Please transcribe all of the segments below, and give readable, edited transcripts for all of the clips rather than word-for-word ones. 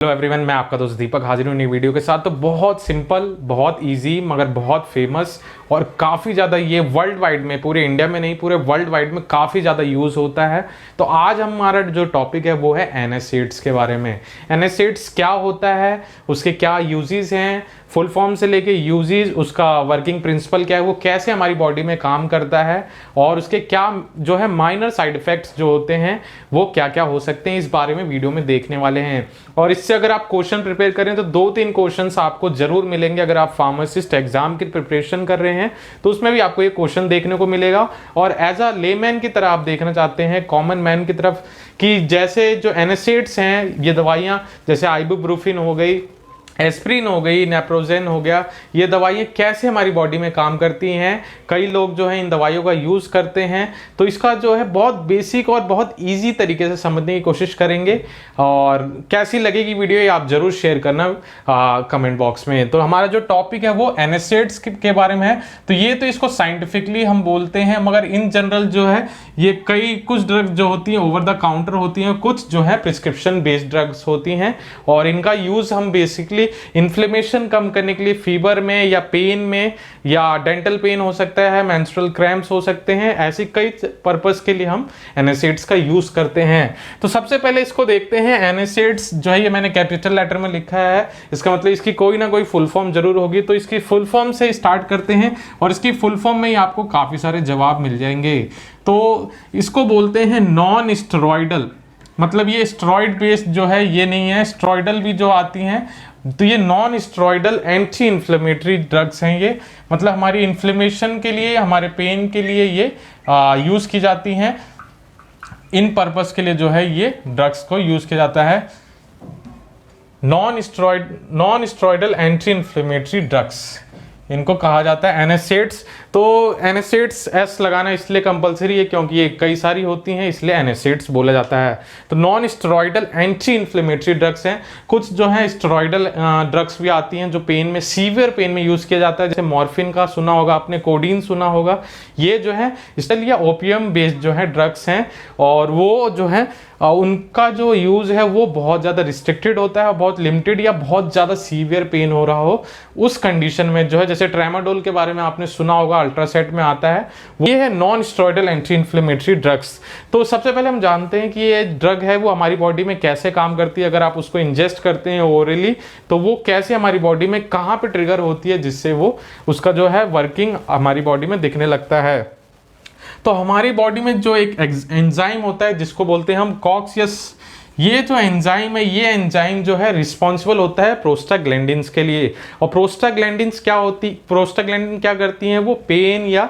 Hello everyone, मैं आपका दोस्त दीपक हाजिर हूँ नई वीडियो के साथ। तो बहुत सिंपल, बहुत इजी, मगर बहुत फेमस और काफ़ी ज़्यादा ये वर्ल्ड वाइड में, पूरे इंडिया में नहीं पूरे वर्ल्ड वाइड में काफ़ी ज़्यादा यूज़ होता है। तो आज हमारा जो टॉपिक है वो है एनएसएड्स के बारे में। एनएसएड्स क्या होता है, उसके क्या यूजेस हैं, फुल फॉर्म से लेके यूजेस, उसका वर्किंग प्रिंसिपल क्या है, वो कैसे हमारी बॉडी में काम करता है और उसके क्या जो है माइनर साइड इफेक्ट्स जो होते हैं वो क्या क्या हो सकते हैं, इस बारे में वीडियो में देखने वाले हैं। और इससे अगर आप क्वेश्चन प्रिपेयर करें तो 2-3 क्वेश्चंस आपको जरूर मिलेंगे। अगर आप फार्मासिस्ट एग्जाम की प्रिपरेशन कर रहे हैं तो उसमें भी आपको ये क्वेश्चन देखने को मिलेगा। और एज अ लेमैन की तरह आप देखना चाहते हैं, कॉमन मैन की तरफ, कि जैसे जो एनएसएड्स हैं, ये दवाइयां जैसे आइबुप्रोफेन हो गई, एस्प्रिन हो गई, नेप्रोजेन हो गया, ये दवाइयाँ कैसे हमारी बॉडी में काम करती हैं। कई लोग जो है इन दवाइयों का यूज़ करते हैं, तो इसका जो है बहुत बेसिक और बहुत इजी तरीके से समझने की कोशिश करेंगे। और कैसी लगेगी वीडियो ये आप ज़रूर शेयर करना कमेंट बॉक्स में। तो हमारा जो टॉपिक है वो एनएसएड्स के बारे में है। तो ये तो इसको साइंटिफिकली हम बोलते हैं, मगर इन जनरल जो है ये कुछ ड्रग्स जो होती हैं ओवर द काउंटर होती हैं, कुछ जो है प्रिस्क्रिप्शन बेस्ड ड्रग्स होती हैं। और इनका यूज़ हम बेसिकली इन्फ्लेमेशन कम करने के लिए, फीवर में या पेन में, या डेंटल पेन हो सकता है, मेंस्ट्रुअल क्रैम्प्स हो सकते हैं, ऐसी कई पर्पस के लिए हम एनएसएड्स का यूज करते हैं। तो सबसे पहले इसको देखते हैं। एनएसएड्स जो है ये मैंने कैपिटल लेटर में लिखा है, इसका मतलब इसकी कोई ना कोई फुल फॉर्म जरूर होगी। तो इसकी फुल फॉर्म से स्टार्ट करते हैं और इसकी फुल फॉर्म में ही आपको काफी सारे जवाब मिल जाएंगे। तो इसको बोलते हैं नॉन स्टेरॉइडल, मतलब ये स्टेरॉइड बेस्ड जो है ये नहीं है। स्टेरॉइडल भी जो आती हैं तो ये non steroidal anti inflammatory drugs हैं। ये मतलब हमारी इन्फ्लेमेशन के लिए, हमारे पेन के लिए ये यूज़ की जाती हैं। इन पर्पस के लिए जो है ये ड्रग्स को यूज़ किया जाता है। Non steroidal anti inflammatory drugs इनको कहा जाता है एनएसएड्स। तो एनएसएड्स एस लगाना इसलिए कंपलसरी है क्योंकि ये कई सारी होती हैं, इसलिए एनएसएड्स बोला जाता है। तो non steroidal anti inflammatory drugs हैं। कुछ जो है स्टेरॉइडल ड्रग्स भी आती हैं जो पेन में, सीवियर पेन में यूज किया जाता है। जैसे मॉर्फिन का सुना होगा आपने, कोडीन सुना होगा। ये जो है इसलिए ओपियम बेस्ड जो है ड्रग्स हैं, और वो जो है उनका जो यूज़ है वो बहुत ज़्यादा रिस्ट्रिक्टेड होता है, बहुत लिमिटेड, या बहुत ज़्यादा सीवियर पेन हो रहा हो उस कंडीशन में जो है। जैसे ट्रेमाडोल के बारे में आपने सुना होगा, अल्ट्रासेट में आता है। ये है non steroidal anti inflammatory drugs. तो सबसे पहले हम जानते हैं कि ये ड्रग है वो हमारी बॉडी में कैसे काम करती है। अगर आप उसको इंजेस्ट करते हैं ओरली तो वो कैसे हमारी बॉडी में कहाँ पे ट्रिगर होती है, जिससे वो उसका जो है वर्किंग हमारी बॉडी में दिखने लगता है। तो हमारी बॉडी में जो एक एंजाइम होता है जिसको बोलते हैं हम कॉक्सियस, ये जो एंजाइम है, ये एंजाइम जो है रिस्पॉन्सिबल होता है प्रोस्टाग्लैंडिन्स के लिए। और प्रोस्टाग्लैंडिन्स प्रोस्टाग्लैंडिन क्या करती हैं, वो पेन या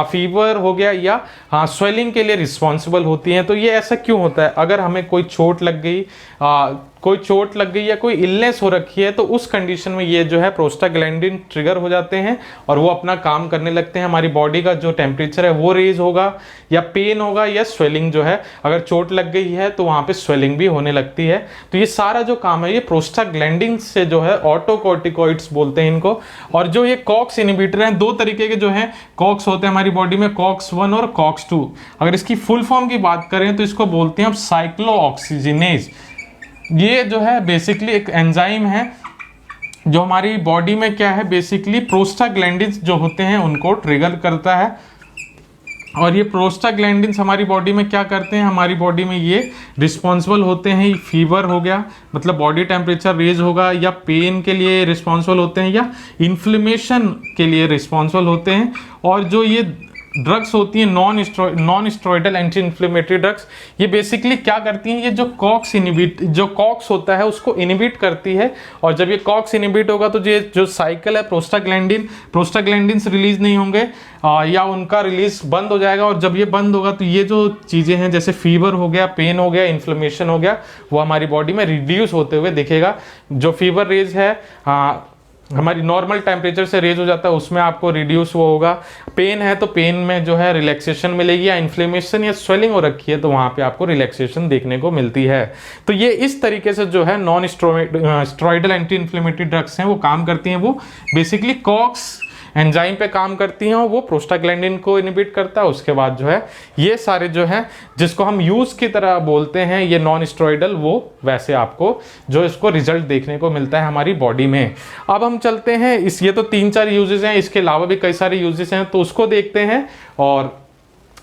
फीवर हो गया या स्वेलिंग के लिए रिस्पॉन्सिबल होती हैं। तो ये ऐसा क्यों होता है? अगर हमें कोई चोट लग गई या कोई इलनेस हो रखी है तो उस कंडीशन में ये जो है प्रोस्टाग्लैंडिन ट्रिगर हो जाते हैं और वो अपना काम करने लगते हैं। हमारी बॉडी का जो टेम्परेचर है वो रेज होगा, या पेन होगा, या स्वेलिंग जो है, अगर चोट लग गई है तो वहाँ पे स्वेलिंग भी होने लगती है। तो ये सारा जो काम है ये प्रोस्टाग्लैंडिन से जो है, ऑटोकॉर्टिकॉइड्स बोलते हैं इनको। और जो ये कॉक्स इनहिबिटर हैं, 2 तरीके के जो है कॉक्स होते हैं हमारी बॉडी में, कॉक्स 1 और कॉक्स 2। अगर इसकी फुल फॉर्म की बात करें तो इसको बोलते हैं हम साइक्लोऑक्सीजिनेज। ये जो है बेसिकली एक एंजाइम है जो हमारी बॉडी में क्या है, बेसिकली प्रोस्टाग्लैंडिन्स जो होते हैं उनको ट्रिगर करता है। और ये प्रोस्टाग्लैंडिन्स हमारी बॉडी में क्या करते हैं, हमारी बॉडी में ये रिस्पॉन्सिबल होते हैं। फीवर हो गया, मतलब बॉडी टेम्परेचर रेज होगा, या पेन के लिए रिस्पॉन्सिबल होते हैं, या इन्फ्लेमेशन के लिए रिस्पॉन्सिबल होते हैं। और जो ये ड्रग्स होती हैं non steroidal anti inflammatory drugs, ये बेसिकली क्या करती हैं, ये जो कॉक्स होता है उसको इनहिबिट करती है। और जब ये कॉक्स इनहिबिट होगा तो ये जो साइकिल है प्रोस्टाग्लैंडिन्स रिलीज नहीं होंगे, या उनका रिलीज बंद हो जाएगा। और जब ये बंद होगा तो ये जो चीज़ें हैं जैसे फीवर हो गया, पेन हो गया, इन्फ्लेमेशन हो गया, वो हमारी बॉडी में रिड्यूस होते हुए दिखेगा। जो फीवर रेज है हमारी नॉर्मल टेम्परेचर से रेज हो जाता है, उसमें आपको रिड्यूस वो होगा। पेन है तो पेन में जो है रिलैक्सेशन मिलेगी, या इन्फ्लेमेशन या स्वेलिंग हो रखी है तो वहाँ पे आपको रिलैक्सेशन देखने को मिलती है। तो ये इस तरीके से जो है non steroidal anti inflammatory drugs हैं वो काम करती हैं। वो बेसिकली कॉक्स एंजाइम पे काम करती हैं और वो प्रोस्टाग्लैंडिन को इनहिबिट करता है। उसके बाद जो है ये सारे जो है जिसको हम यूज की तरह बोलते हैं ये नॉन स्टेरॉइडल, वो वैसे आपको जो इसको रिजल्ट देखने को मिलता है हमारी बॉडी में। अब हम चलते हैं ये तो 3-4 यूजेस हैं, इसके अलावा भी कई सारे यूजेस हैं, तो उसको देखते हैं और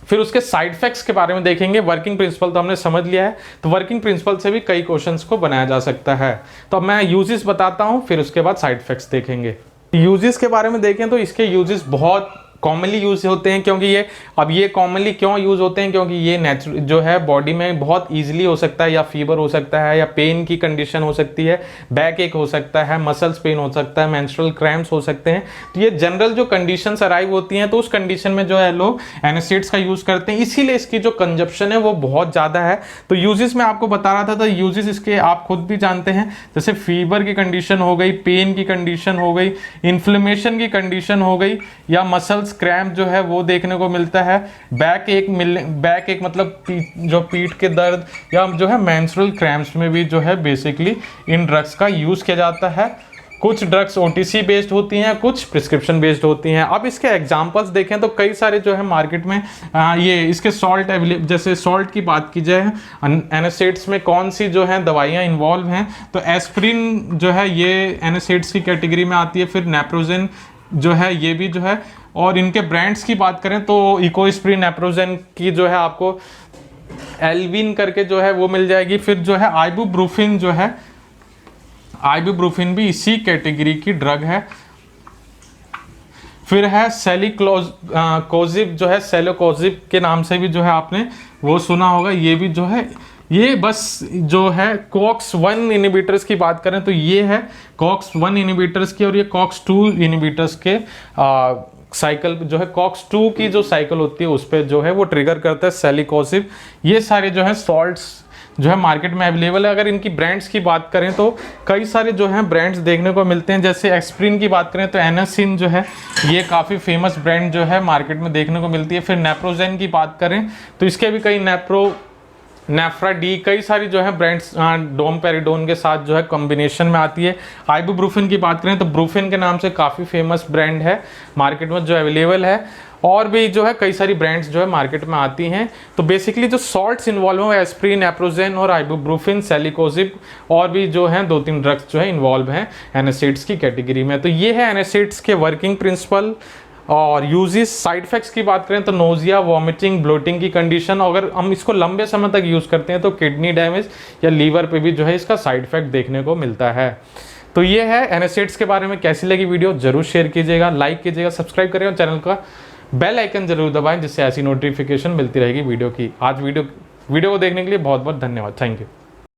फिर उसके साइड इफेक्ट्स के बारे में देखेंगे। वर्किंग प्रिंसिपल तो हमने समझ लिया है, तो वर्किंग प्रिंसिपल से भी कई क्वेश्चंस को बनाया जा सकता है। तो अब मैं यूजेस बताता हूं, फिर उसके बाद साइड इफेक्ट्स देखेंगे। यूजेस के बारे में देखें तो इसके यूजेस बहुत कॉमनली यूज होते हैं, क्योंकि ये कॉमनली क्यों यूज होते हैं, क्योंकि ये नेचुरल जो है बॉडी में बहुत इजीली हो सकता है, या फीवर हो सकता है, या पेन की कंडीशन हो सकती है, बैक एक हो सकता है, मसल्स पेन हो सकता है, मेंस्ट्रुअल क्रैम्प्स हो सकते हैं। तो ये जनरल जो कंडीशंस अराइव होती हैं, तो उस कंडीशन में जो है लोग एनासिड्स का यूज करते हैं, इसीलिए इसकी जो कंजप्शन है वो बहुत ज्यादा है। तो यूजेस मैं आपको बता रहा था, तो यूजेस इसके आप खुद भी जानते हैं, जैसे फीवर की कंडीशन हो गई, पेन की कंडीशन हो गई, इन्फ्लेमेशन की कंडीशन हो गई, या मसल्स क्रैम्प जो है वो देखने को मिलता है, बैक एक मतलब जो पीठ के दर्द, या जो है मेंस्ट्रुअल क्रैम्प्स में भी जो है बेसिकली इन ड्रग्स का यूज किया जाता है। कुछ ड्रग्स ओटीसी बेस्ड होती हैं, कुछ प्रिस्क्रिप्शन बेस्ड होती हैं। अब इसके एग्जांपल्स देखें तो कई सारे जो है मार्केट में ये इसके सॉल्ट अवेलेबल, जैसे सॉल्ट की बात की जाए, एनासिड्स में कौन सी जो है दवाइयाँ इन्वॉल्व हैं, तो एस्प्रिन जो है ये एनासिड्स की कैटेगरी में आती है। फिर नेप्रोजेन जो है ये भी जो है, और इनके ब्रांड्स की बात करें तो इकोस्प्रिन, नेप्रोजेन की जो है आपको एल्विन करके जो है वो मिल जाएगी। फिर जो है आइबुप्रोफेन जो है, आइबुप्रोफेन भी इसी कैटेगरी की ड्रग है। फिर है सेलिकोजिब जो है, सेलिकोजिब के नाम से भी जो है आपने वो सुना होगा, ये भी जो है ये बस जो है COX-1 इनहिबिटर्स की बात करें तो ये है COX-1 इनहिबिटर्स की, और ये COX-2 इनहिबिटर्स के साइकिल जो है COX-2 की जो साइकिल होती है उस पर जो है वो ट्रिगर करता है सेलिकोसिब। ये सारे जो है सॉल्ट्स जो है मार्केट में अवेलेबल है। अगर इनकी ब्रांड्स की बात करें तो कई सारे जो हैं ब्रांड्स देखने को मिलते हैं। जैसे एस्प्रिन की बात करें तो एनासिन जो है ये काफ़ी फेमस ब्रांड जो है मार्केट में देखने को मिलती है। फिर नेप्रोजेन की बात करें तो इसके भी कई नेफ्रा डी कई सारी जो है ब्रांड्स डोमपेरिडोन के साथ जो है कॉम्बिनेशन में आती है। आइबुप्रोफेन की बात करें तो ब्रूफेन के नाम से काफ़ी फेमस ब्रांड है मार्केट में जो अवेलेबल है, और भी जो है कई सारी ब्रांड्स जो है मार्केट में आती हैं। तो बेसिकली जो सॉल्ट्स इन्वॉल्व हैं एस्प्रिन, नेप्रोजेन और आइबुप्रोफेन, सेलिकोजिब और भी जो हैं 2-3 ड्रग्स जो है इन्वॉल्व हैं एनासिड्स की कैटेगरी में। तो ये है एनासिड्स के वर्किंग प्रिंसिपल और यूजेस। साइड इफेक्ट्स की बात करें तो नोजिया, वॉमिटिंग, ब्लोटिंग की कंडीशन, अगर हम इसको लंबे समय तक यूज़ करते हैं तो किडनी डैमेज या लीवर पे भी जो है इसका साइड इफेक्ट देखने को मिलता है। तो ये है एनासिड्स के बारे में। कैसी लगी वीडियो जरूर शेयर कीजिएगा, लाइक कीजिएगा, सब्सक्राइब करें और चैनल का बेल आइकन जरूर दबाएं जिससे ऐसी नोटिफिकेशन मिलती रहेगी वीडियो की। आज वीडियो को देखने के लिए बहुत बहुत धन्यवाद। Thank you.